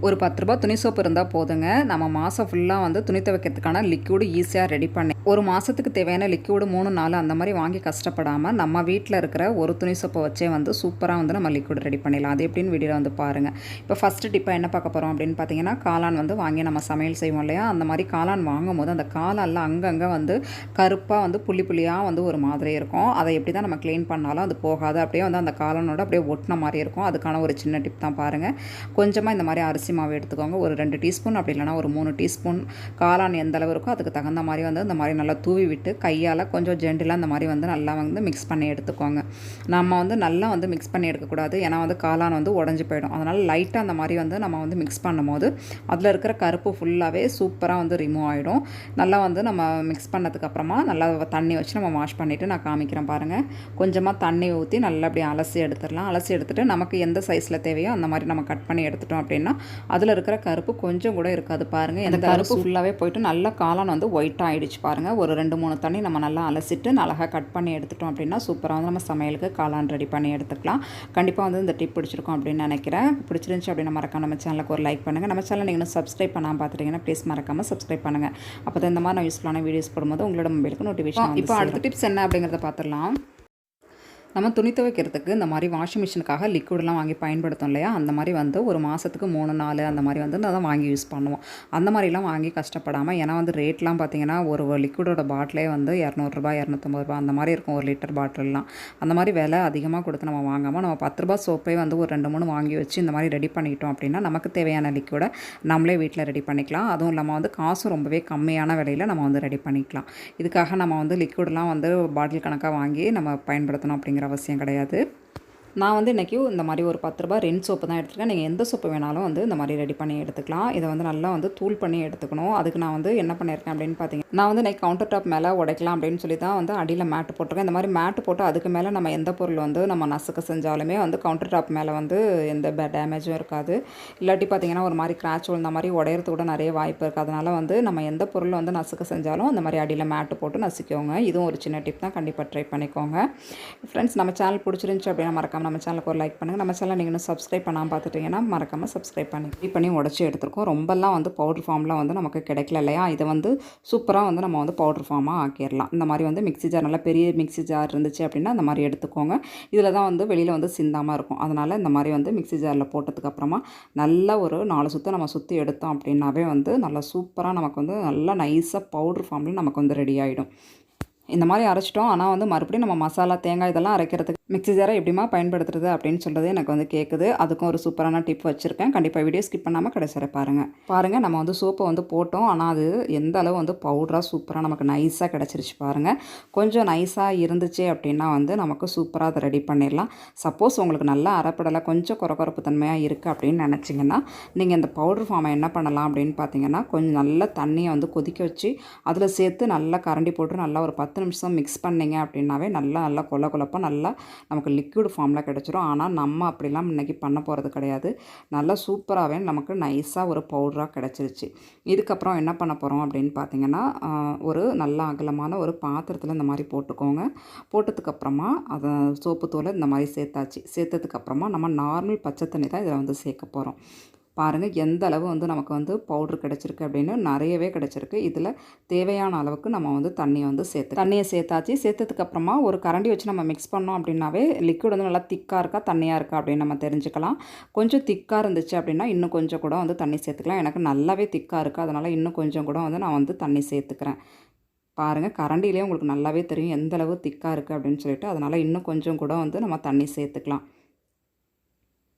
ஒரு ₹10 துணி சோப்பு இருந்தால் போதுங்க. நம்ம மாதம் ஃபுல்லாக வந்து துணி துவைக்கிறதுக்கான லிக்விடு ஈஸியாக ரெடி பண்ணி ஒரு மாதத்துக்கு தேவையான லிக்விடு 3 4 அந்த மாதிரி வாங்கி கஷ்டப்படாமல் நம்ம வீட்டில் இருக்கிற ஒரு துணி சோப்பை வச்சே வந்து சூப்பராக வந்து நம்ம லிக்விட் ரெடி பண்ணிடலாம். அது எப்படின்னு வீடியோவில் வந்து பாருங்கள். இப்போ ஃபஸ்ட்டு டிப்பாக என்ன பார்க்க போகிறோம் அப்படின்னு பார்த்தீங்கன்னா, காளான் வந்து வாங்கி நம்ம சமையல் செய்வோம் இல்லையா, அந்த மாதிரி காளான் வாங்கும் போது அந்த காளானில் அங்கங்கே வந்து கருப்பாக வந்து புள்ளி புள்ளியாக வந்து ஒரு மாதிரி இருக்கும். அதை எப்படி தான் நம்ம க்ளீன் பண்ணாலும் அது போகாது. அப்படியே வந்து அந்த காளானோட அப்படியே ஒட்டின மாதிரி இருக்கும். அதுக்கான ஒரு சின்ன டிப் தான் பாருங்கள். கொஞ்சமாக இந்த மாதிரி அரிசி மாவு எடுத்துக்கோங்க. ஒரு 2 டீஸ்பூன் அப்படி இல்லைனா ஒரு 3 டீஸ்பூன். காளான் எந்த அளவு இருக்கோ அதுக்கு தகுந்த மாதிரி வந்து இந்த மாதிரி நல்லா தூவி விட்டு கையால் கொஞ்சம் ஜென்டிலாக இந்த மாதிரி வந்து நல்லா வந்து மிக்ஸ் பண்ணி எடுத்துக்கோங்க. நம்ம வந்து நல்லா வந்து மிக்ஸ் பண்ணி எடுக்கக்கூடாது, ஏன்னா வந்து காளான் வந்து உடஞ்சி போயிடும். அதனால் லைட்டாக அந்த மாதிரி வந்து நம்ம வந்து மிக்ஸ் பண்ணும்போது அதில் இருக்கிற கருப்பு ஃபுல்லாகவே சூப்பராக வந்து ரிமூவ் ஆகிடும். நல்லா வந்து நம்ம மிக்ஸ் பண்ணதுக்கப்புறமா நல்லா தண்ணி வச்சு நம்ம வாஷ் பண்ணிவிட்டு நான் காமிக்கிறேன் பாருங்கள். கொஞ்சமாக தண்ணி ஊற்றி நல்லா அப்படி அலசி எடுத்துடலாம். அலசி எடுத்துகிட்டு நமக்கு எந்த சைஸில் தேவையோ அந்த மாதிரி நம்ம கட் பண்ணி எடுத்துட்டோம் அப்படின்னா அதில் இருக்கிற கருப்பு கொஞ்சம் கூட இருக்காது பாருங்கள். இந்த கருப்பு ஃபுல்லாகவே போயிட்டு நல்லா காளான் வந்து ஒயிட்டாக ஆகிடுச்சு பாருங்கள். ஒரு 2-3 தண்ணி நம்ம நல்லா அலசிட்டு அழகாக கட் பண்ணி எடுத்துட்டோம் அப்படின்னா சூப்பராக வந்து நம்ம சமையலுக்கு காளான் ரெடி பண்ணி எடுத்துக்கலாம். கண்டிப்பாக வந்து இந்த டிப் பிடிச்சிருக்கும் அப்படின்னு நினைக்கிறேன். பிடிச்சிருந்துச்சு அப்படின்னா மறக்காம நம்ம சேனலுக்கு ஒரு லைக் பண்ணுங்கள். நம்ம சேனல் நீங்கள் சப்ஸ்கிரைப் பண்ணாமல் பார்த்துட்டீங்கன்னா ப்ளீஸ் மறக்காமல் சப்ஸ்கிரைப் பண்ணுங்கள். அப்போ தான் இந்த மாதிரி நான் யூஸ்ஃபுல்லான வீடியோஸ் போடும்போது உங்களோட மொபைலுக்கு நோட்டிஃபிகேஷன். இப்போ அடுத்த டிப்ஸ் என்ன அப்படிங்கிறத பார்த்துடலாம். நம்ம துணி துவைக்கிறதுக்கு இந்த மாதிரி வாஷிங் மிஷினுக்காக லிக்விடெலாம் வாங்கி பயன்படுத்தோம் இல்லையா, அந்த மாதிரி வந்து ஒரு மாதத்துக்கு 3 4 அந்த மாதிரி வந்து நான் தான் வாங்கி யூஸ் பண்ணுவோம். அந்த மாதிரிலாம் வாங்கி கஷ்டப்படாமல், ஏன்னா வந்து ரேட்லாம் பார்த்திங்கன்னா ஒரு லிக்விடோட பாட்டிலே வந்து ₹200 ₹250 அந்த மாதிரி இருக்கும். 1 லிட்டர் பாட்டில்லாம் அந்த மாதிரி விலை அதிகமாக கொடுத்து நம்ம வாங்காமல் நம்ம ₹10 சோப்பே வந்து ஒரு 2-3 வாங்கி வச்சு இந்த மாதிரி ரெடி பண்ணிட்டோம் அப்படின்னா நமக்கு தேவையான லிக்விடை நம்மளே வீட்டில் ரெடி பண்ணிக்கலாம். அதுவும் இல்லாமல் வந்து காசும் ரொம்பவே கம்மியான விலையில் நம்ம வந்து ரெடி பண்ணிக்கலாம். இதுக்காக நம்ம வந்து லிக்விடெலாம் வந்து பாட்டில் கணக்காக வாங்கி நம்ம பயன்படுத்தணும் அப்படிங்கிற அவசியம் கிடையாது. நான் வந்து இன்றைக்கி இந்த மாதிரி ஒரு ₹10 ரென் சோப்பு தான் எடுத்துருக்கேன். நீங்கள் எந்த சோப்பு வேணாலும் வந்து இந்த மாதிரி ரெடி பண்ணி எடுத்துக்கலாம். இதை வந்து நல்லா வந்து தூள் பண்ணி எடுத்துக்கணும். அதுக்கு நான் வந்து என்ன பண்ணியிருக்கேன் அப்படின்னு பார்த்தீங்கன்னா, நான் வந்து இன்றைக்கி கவுண்டர் டாப் மேலே உடைக்கலாம் அப்படின்னு சொல்லி தான் வந்து அடியில் மேட்டு போட்டிருக்கேன். இந்த மாதிரி மேட்டு போட்டு அதுக்கு மேலே நம்ம எந்த பொருள் வந்து நம்ம நசுக்க செஞ்சாலுமே வந்து கவுண்டர் டாப் மேலே வந்து எந்த டேமேஜும் இருக்காது. இல்லாட்டி பார்த்தீங்கன்னா ஒரு மாதிரி கிராச் விழுந்த மாதிரி உடையிறது கூட நிறைய வாய்ப்பு இருக்குது. அதனால் வந்து நம்ம எந்த பொருள் வந்து நசுக்க செஞ்சாலும் அந்த மாதிரி அடியில் மேட்டு போட்டு நசுக்கோங்க. இதுவும் ஒரு சின்ன டிப் தான், கண்டிப்பாக ட்ரை பண்ணிக்கோங்க. ஃப்ரெண்ட்ஸ், நம்ம சேனல் பிடிச்சிருந்துச்சு அப்படின்னா மறக்காம நம்ம சேனலுக்கு ஒரு லைக் பண்ணுங்கள். நம்ம சேனல் நீங்கள் இன்னும் சப்ஸ்கிரைப் பண்ணாமல் பார்த்துட்டீங்கன்னா மறக்காமல் சப்ஸ்கிரைப் பண்ணி உடச்சி எடுத்துருக்கோம். ரொம்பலாம் வந்து பவுடர் ஃபார்ம்லாம் வந்து நமக்கு கிடைக்கல இல்லையா, இதை வந்து சூப்பராக வந்து நம்ம வந்து பவுடர் ஃபார்மாக ஆக்கிடலாம். இந்த மாதிரி வந்து மிக்ஸி ஜார், நல்லா பெரிய மிக்ஸி ஜார் இருந்துச்சு அப்படின்னா அந்த மாதிரி எடுத்துக்கோங்க. இதில் தான் வந்து வெளியில் வந்து சிந்தாமல் இருக்கும். அதனால் இந்த மாதிரி வந்து மிக்ஸி ஜாரில் போட்டதுக்கப்புறமா நல்லா ஒரு 4 சுற்று நம்ம சுற்றி எடுத்தோம் அப்படின்னாவே வந்து நல்லா சூப்பராக நமக்கு வந்து நல்லா நைஸாக பவுடர் ஃபார்மில் நமக்கு வந்து ரெடி ஆகிடும். இந்த மாதிரி அரைச்சிட்டோம். ஆனால் வந்து மறுபடியும் நம்ம மசாலா, தேங்காய் இதெல்லாம் அரைக்கிறதுக்கு மிக்ஸி ஜாரை எப்படிமா பயன்படுத்துறது அப்படின்னு சொல்கிறது எனக்கு வந்து கேட்குது. அதுக்கும் ஒரு சூப்பரான டிப் வச்சுருக்கேன். கண்டிப்பாக வீடியோ ஸ்கிப் பண்ணாமல் கடைசி வரை பாருங்கள். நம்ம வந்து சோப்பை வந்து போட்டோம், ஆனால் அது எந்த அளவு வந்து பவுடராக சூப்பராக நமக்கு நைஸாக கிடச்சிருச்சு பாருங்கள். கொஞ்சம் நைஸாக இருந்துச்சு அப்படின்னா வந்து நமக்கு சூப்பராக அதை ரெடி பண்ணிடலாம். சப்போஸ் உங்களுக்கு நல்லா அரைப்படலை, கொஞ்சம் குறப்பு தன்மையாக இருக்குது அப்படின்னு நினச்சிங்கன்னா நீங்கள் இந்த பவுடர் ஃபார்மை என்ன பண்ணலாம் அப்படின்னு பார்த்தீங்கன்னா, கொஞ்சம் நல்லா தண்ணியை வந்து கொதிக்க வச்சு அதில் சேர்த்து நல்லா கரண்டி போட்டு நல்லா ஒரு 10 நிமிஷம் மிக்ஸ் பண்ணிங்க அப்படின்னாவே நல்லா கொலப்பாக நல்லா நமக்கு லிக்விட் ஃபார்மில் கிடச்சிரும். ஆனால் நம்ம அப்படிலாம் இன்றைக்கி பண்ண போகிறது கிடையாது. நல்லா சூப்பராகவே நமக்கு நைஸாக ஒரு பவுடராக கிடச்சிருச்சு. இதுக்கப்புறம் என்ன பண்ண போகிறோம் அப்படின்னு பார்த்தீங்கன்னா, ஒரு நல்ல அகலமான ஒரு பாத்திரத்தில் இந்த மாதிரி போட்டுக்கோங்க. போட்டதுக்கப்புறமா அதை சோப்பு தூளை இந்த மாதிரி சேர்த்ததுக்கப்புறமா நம்ம நார்மல் பச்சை தண்ணி தான் இதில் வந்து சேர்க்க போகிறோம். பாருங்கள் எந்த அளவு வந்து நமக்கு வந்து பவுட்ரு கிடச்சிருக்கு அப்படின்னு, நிறையவே கிடச்சிருக்கு. இதில் தேவையான அளவுக்கு நம்ம வந்து தண்ணியை சேர்த்தாச்சு. சேர்த்ததுக்கப்புறமா ஒரு கரண்டி வச்சு நம்ம மிக்ஸ் பண்ணோம் அப்படின்னாவே லிக்விட் வந்து நல்லா திக்காக இருக்கா தண்ணியாக இருக்கா அப்படின்னு நம்ம தெரிஞ்சுக்கலாம். கொஞ்சம் திக்காக இருந்துச்சு அப்படின்னா இன்னும் கொஞ்சம் கூட வந்து தண்ணி சேர்த்துக்கலாம். எனக்கு நல்லாவே திக்காக இருக்குது, அதனால் இன்னும் கொஞ்சம் கூட வந்து நான் வந்து தண்ணி சேர்த்துக்கிறேன். பாருங்கள், கரண்டிலே உங்களுக்கு நல்லாவே தெரியும் எந்த அளவு திக்காக இருக்குது அப்படின்னு சொல்லிட்டு. அதனால் இன்னும் கொஞ்சம் கூட வந்து நம்ம தண்ணி சேர்த்துக்கலாம்.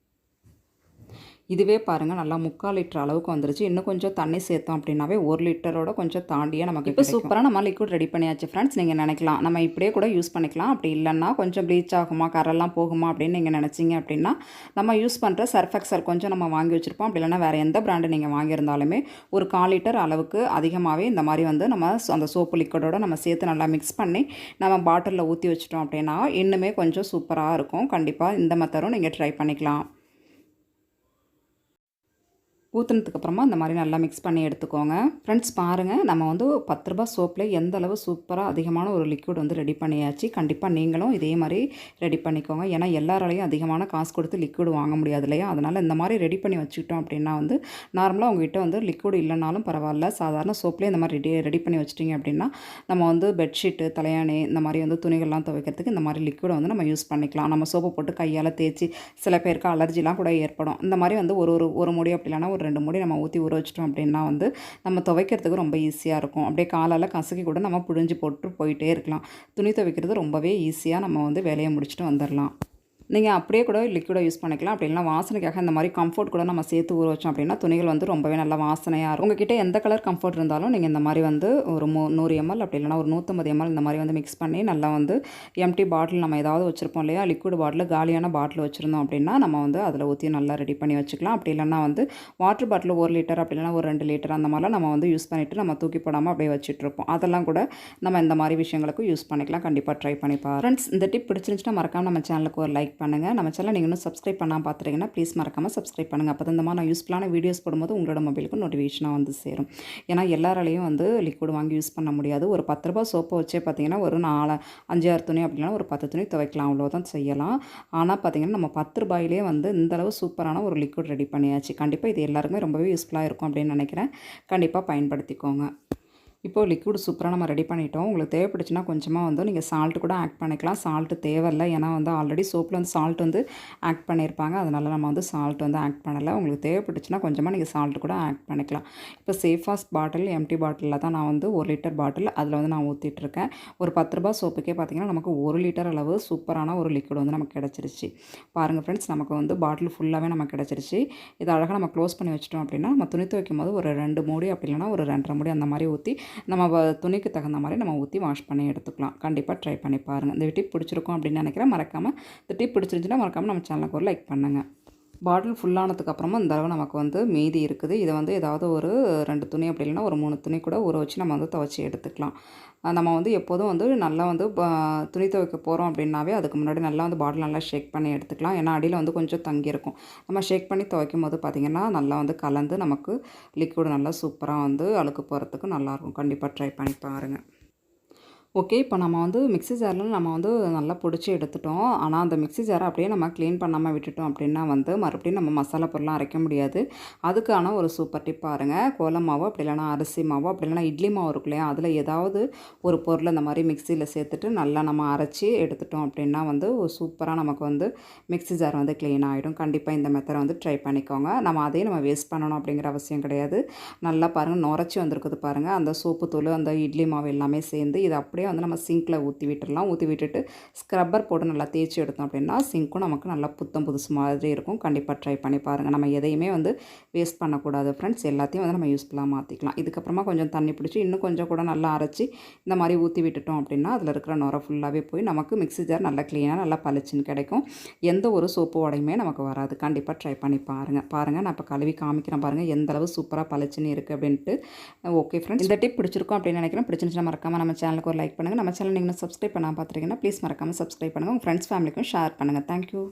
இதுவே பாருங்கள் நல்லா 3/4 லிட்டர் அளவுக்கு வந்துருச்சு. இன்னும் கொஞ்சம் தண்ணி சேர்த்தோம் அப்படின்னாவே 1 லிட்டரோட கொஞ்சம் தாண்டியே நமக்கு இப்போ சூப்பராக நம்ம லிக்விட் ரெடி பண்ணியாச்சு. ஃப்ரெண்ட்ஸ், நீங்கள் நினைக்கலாம் நம்ம இப்படியே கூட யூஸ் பண்ணிக்கலாம். அப்படி இல்லைன்னா கொஞ்சம் ப்ளீச் ஆகுமா, கரெல்லாம் போகுமா அப்படின்னு நீங்கள் நினச்சிங்க அப்படின்னா நம்ம யூஸ் பண்ணுற சர்ஃப் எக்ஸல் கொஞ்சம் நம்ம வாங்கி வச்சுருப்போம். அப்படி இல்லைன்னா வேறு எந்த பிராண்டு நீங்கள் வாங்கியிருந்தாலுமே ஒரு 1/4 லிட்டர் அளவுக்கு அதிகமாகவே இந்த மாதிரி வந்து நம்ம அந்த சோப்பு லிக்விடோட நம்ம சேர்த்து நல்லா மிக்ஸ் பண்ணி நம்ம பாட்டிலில் ஊற்றி வச்சிட்டோம் அப்படின்னா இன்னுமே கொஞ்சம் சூப்பராக இருக்கும். கண்டிப்பாக இந்த மெத்தடும் நீங்கள் ட்ரை பண்ணிக்கலாம். ஊற்றுனதுக்கப்புறமா இந்த மாதிரி நல்லா மிக்ஸ் பண்ணி எடுத்துக்கோங்க. ஃப்ரெண்ட்ஸ் பாருங்கள், நம்ம வந்து ரூ. 10 சோப்பில் எந்த அளவு சூப்பராக அதிகமான ஒரு லிக்விட் வந்து ரெடி பண்ணியாச்சு. கண்டிப்பாக நீங்களும் இதே மாதிரி ரெடி பண்ணிக்கோங்க. ஏன்னா எல்லாராலையும் அதிகமான காசு கொடுத்து லிக்விட் வாங்க முடியாது இல்லையா? அதனால் இந்த மாதிரி ரெடி பண்ணி வச்சுக்கிட்டோம் அப்படின்னா வந்து நார்மலாக உங்ககிட்ட வந்து லிக்விட் இல்லைனாலும் பரவாயில்ல, சாதாரண சோப்லேயே இந்த மாதிரி ரெடி பண்ணி வச்சிட்டிங்க அப்படின்னா நம்ம வந்து பெட்ஷீட்டு, தலையாணி இந்த மாதிரி வந்து துணிகள்லாம் துவைக்கிறதுக்கு இந்த மாதிரி லிக்விடை வந்து நம்ம யூஸ் பண்ணிக்கலாம். நம்ம சோப்பை போட்டு கையால் தேய்ச்சி சில பேருக்கு அலர்ஜிலாம் கூட ஏற்படும். இந்த மாதிரி வந்து ஒரு மூடி அப்படி இல்லைனா ஒரு 2 மூடி நம்ம ஊற்றி ஊற வச்சிட்டோம் அப்படின்னா வந்து நம்ம துவைக்கிறதுக்கு ரொம்ப ஈஸியாக இருக்கும். அப்படியே காலால் கசக்கி கூட நம்ம புழிஞ்சு போட்டு போயிட்டே இருக்கலாம். துணி துவைக்கிறது ரொம்பவே ஈஸியாக நம்ம வந்து வேலையை முடிச்சுட்டு வந்துடலாம். நீங்கள் அப்படியே கூட லிக்விடை யூஸ் பண்ணிக்கலாம். அப்படி இல்லைனா வாசனைக்காக இந்த மாதிரி கம்ஃபர்ட் கூட நம்ம சேர்த்து ஊற வச்சோம் அப்படின்னா துணிகள் வந்து ரொம்பவே நல்லா வாசனையாக இருக்கும். உங்ககிட்ட எந்த கலர் கம்ஃபர்ட் இருந்தாலும் நீங்கள் இந்த மாதிரி வந்து ஒரு 100 ml அப்படி இல்லைனா ஒரு 150 ml இந்த மாதிரி வந்து மிக்ஸ் பண்ணி நல்லா வந்து எம்டி பாட்டில் நம்ம ஏதாவது வச்சுருப்போம் இல்லையா, லிக்விட் பாட்டில் காலியான பாட்டில் வச்சுருந்தோம் அப்படின்னா நம்ம வந்து அதில் ஊற்றி நல்லா ரெடி பண்ணி வச்சுக்கலாம். அப்படி இல்லைனா வந்து வாட்டர் பாட்டில் 1 லிட்டர் அப்படி இல்லைனா ஒரு 2 லிட்டர் அந்த மாதிரிலாம் நம்ம வந்து யூஸ் பண்ணிவிட்டு நம்ம தூக்கி போடாமல் அப்படியே வச்சுட்ருப்போம். அதெல்லாம் கூட நம்ம இந்த மாதிரி விஷயங்களுக்கு யூஸ் பண்ணிக்கலாம். கண்டிப்பாக ட்ரை பண்ணி பாருங்க. ஃப்ரெண்ட்ஸ், இந்த டிப் பிடிச்சிருந்துச்சுன்னா மறக்காமல் நம்ம சேனலுக்கு ஒரு லைக் பண்ணுங்கள். நம்ம சேனல் நீங்கள் இன்னும் சப்ஸ்கிரைப் பண்ணாமல் பார்த்துட்டீங்கன்னா ப்ளீஸ் மறக்காமல் சப்ஸ்கிரைப் பண்ணுங்கள். அப்போ இந்த மாதிரி நான் யூஸ்ஃபுல்லான வீடியோஸ் போடும்போது உங்களோட மொபைலுக்கு நோட்டிஃபிகேஷனாக வந்து சேரும். ஏன்னா எல்லாராலையும் வந்து லிக்விட் வாங்கி யூஸ் பண்ண முடியாது. ஒரு ரூ. 10 சோப்பை வச்சே பார்த்தீங்கன்னா ஒரு 5-6 துணி அப்படின்னா ஒரு 10 துணி துவைக்கலாம், அவ்வளோதான் செய்யலாம். ஆனால் பார்த்தீங்கன்னா நம்ம ரூ. 10 வந்து இந்தளவு சூப்பரான ஒரு லிக்விட் ரெடி பண்ணியாச்சு. கண்டிப்பாக இது எல்லாருக்குமே ரொம்பவே யூஸ்ஃபுல்லாக இருக்கும் அப்படின்னு நினைக்கிறேன். கண்டிப்பாக பயன்படுத்திக்கோங்க. இப்போது லிக்விட் சூப்பராக நம்ம ரெடி பண்ணிட்டோம். உங்களுக்கு தேவைப்பட்டுச்சுன்னா கொஞ்சமாக வந்து நீங்கள் சால்ட்டு கூட ஆட் பண்ணிக்கலாம். சால்ட்டு தேவையில்லை, ஏன்னா வந்து ஆல்ரெடி சோப்பில் வந்து சால்ட் வந்து ஆட் பண்ணியிருப்பாங்க. அதனால் நம்ம வந்து சால்ட் வந்து ஆட் பண்ணலை. உங்களுக்கு தேவைப்பட்டுச்சுன்னா கொஞ்சமாக நீங்கள் சால்ட்டு கூட ஆட் பண்ணிக்கலாம். இப்போ சேஃபாஸ்ட் பாட்டில் எம்டி பாட்டிலில் தான் நான் வந்து 1 லிட்டர் பாட்டில் அதில் வந்து நான் ஊற்றிட்டுருக்கேன். ஒரு ரூ. 10 சோப்புக்கே பார்த்திங்கன்னா நமக்கு 1 லிட்டர் அளவு சூப்பரான ஒரு லிக்விட் வந்து நமக்கு கிடச்சிருச்சு. பாருங்கள் ஃப்ரெண்ட்ஸ், நமக்கு வந்து பாட்டில் ஃபுல்லாகவே நமக்கு கிடச்சிருச்சு. இதை அழகாக நம்ம க்ளோஸ் பண்ணி வச்சிட்டோம் அப்படின்னா நம்ம துணி துவைக்கும் போது ஒரு 2 மூடி அப்படி இல்லைனா ஒரு 2.5 மூடி அந்த மாதிரி ஊற்றி நம்ம துணிக்கு தகுந்த மாதிரி நம்ம ஊற்றி வாஷ் பண்ணி எடுத்துக்கலாம். கண்டிப்பாக ட்ரை பண்ணி பாருங்கள். இந்த டிப் பிடிச்சிருக்கும் அப்படின்னு நினைக்கிறேன். மறக்காமல் இந்த டிப் பிடிச்சிருந்துச்சுன்னா மறக்காமல் நம்ம சேனலுக்கு ஒரு லைக் பண்ணுங்கள். பாட்டில் ஃபுல்லானதுக்கப்புறமா இந்த அளவு நமக்கு வந்து மீதி இருக்குது. இதை வந்து ஏதாவது ஒரு 2 துணி அப்படி இல்லைனா ஒரு 3 துணி கூட ஊற வச்சு நம்ம வந்து துவைச்சி எடுத்துக்கலாம். நம்ம வந்து எப்போதும் வந்து நல்லா வந்து துணி துவைக்க போகிறோம் அப்படின்னாவே அதுக்கு முன்னாடி நல்லா வந்து பாட்டில் நல்லா ஷேக் பண்ணி எடுத்துக்கலாம். ஏன்னா அடியில் வந்து கொஞ்சம் தங்கியிருக்கும். நம்ம ஷேக் பண்ணி துவைக்கும் போது பார்த்திங்கன்னா நல்லா வந்து கலந்து நமக்கு லிக்விட் நல்லா சூப்பராக வந்து அழுக்கு போகிறதுக்கு நல்லாயிருக்கும். கண்டிப்பாக ட்ரை பண்ணி பாருங்கள். ஓகே, இப்போ நம்ம வந்து மிக்ஸி ஜாரில் நம்ம வந்து நல்லா பிடிச்சி எடுத்துட்டோம். ஆனால் அந்த மிக்ஸி ஜாரை அப்படியே நம்ம க்ளீன் பண்ணாமல் விட்டுட்டோம் அப்படின்னா வந்து மறுபடியும் நம்ம மசாலா பொருள்லாம் அரைக்க முடியாது. அதுக்கான ஒரு சூப்பர் டிப் பாருங்கள். கோலம் மாவு அப்படி இல்லைனா அரிசி மாவு அப்படி இல்லைனா இட்லி மாவு இருக்கு இல்லையா, அதில் ஏதாவது ஒரு பொருளை இந்த மாதிரி மிக்சியில் சேர்த்துட்டு நல்லா நம்ம அரைச்சி எடுத்துட்டோம் அப்படின்னா வந்து சூப்பராக நமக்கு வந்து மிக்ஸி ஜார் வந்து க்ளீன் ஆகிடும். கண்டிப்பாக இந்த மெத்தடை வந்து ட்ரை பண்ணிக்கோங்க. நம்ம அதையும் நம்ம வேஸ்ட் பண்ணணும் அப்படிங்கிற அவசியம் கிடையாது. நல்லா பாருங்கள், நுரைச்சி வந்திருக்குது பாருங்கள். அந்த சோப்பு தூள் அந்த இட்லி மாவு எல்லாமே சேர்ந்து இதை அப்படியே வந்து நம்ம சிங்கில் ஊற்றி விட்டுடலாம். ஊற்றி விட்டுட்டு ஸ்க்ரப்பர் போட்டு நல்லா தேய்ச்சி எடுத்தோம் அப்படின்னா சிங்க்கும் நமக்கு நல்லா புத்தம் புதுசு மாதிரி இருக்கும். கண்டிப்பாக ட்ரை பண்ணி பாருங்கள். நம்ம எதையுமே வந்து வேஸ்ட் பண்ணக்கூடாது ஃப்ரெண்ட்ஸ். எல்லாத்தையும் வந்து நம்ம யூஸ்ஃபுல்லாக மாற்றிக்கலாம். இதுக்கப்புறமா கொஞ்சம் தண்ணி பிடிச்சி இன்னும் கொஞ்சம் கூட நல்லா அரைச்சி இந்த மாதிரி ஊற்றி விட்டுட்டோம் அப்படின்னா அதில் இருக்கிற நுரை ஃபுல்லாகவே போய் நமக்கு மிக்ஸி ஜார் நல்லா க்ளீனாக நல்லா பளிச்சுன்னு கிடைக்கும். எந்த ஒரு சோப்பு உடையுமே நமக்கு வராது. கண்டிப்பாக ட்ரை பண்ணி பாருங்கள். நான் இப்போ கழுவி காமிக்கிறேன் பாருங்கள் எந்த அளவு சூப்பராக பளிச்சுன்னு இருக்குது அப்படின்ட்டு. ஓகே ஃப்ரெண்ட்ஸ், இந்த டிப் பிடிச்சிருக்கும் அப்படின்னு நினைக்கிறேன். பிடிச்சிருந்துச்சுன்னா மறக்காமல் நம்ம சேனலுக்கு ஒரு லைக் பண்ணுங்கள். நம்ம சேனல் நீங்கள் சப்ஸ்கிரைப் பண்ணாமல் பார்த்துருக்கீங்கன்னா ப்ளீஸ் மறக்காமல் சப்ஸ்கிரைப் பண்ணுங்கள். உங்கள் ஃப்ரெண்ட்ஸ் ஃபேமிலிக்கும் ஷேர் பண்ணுங்கள். தேங்க்யூ.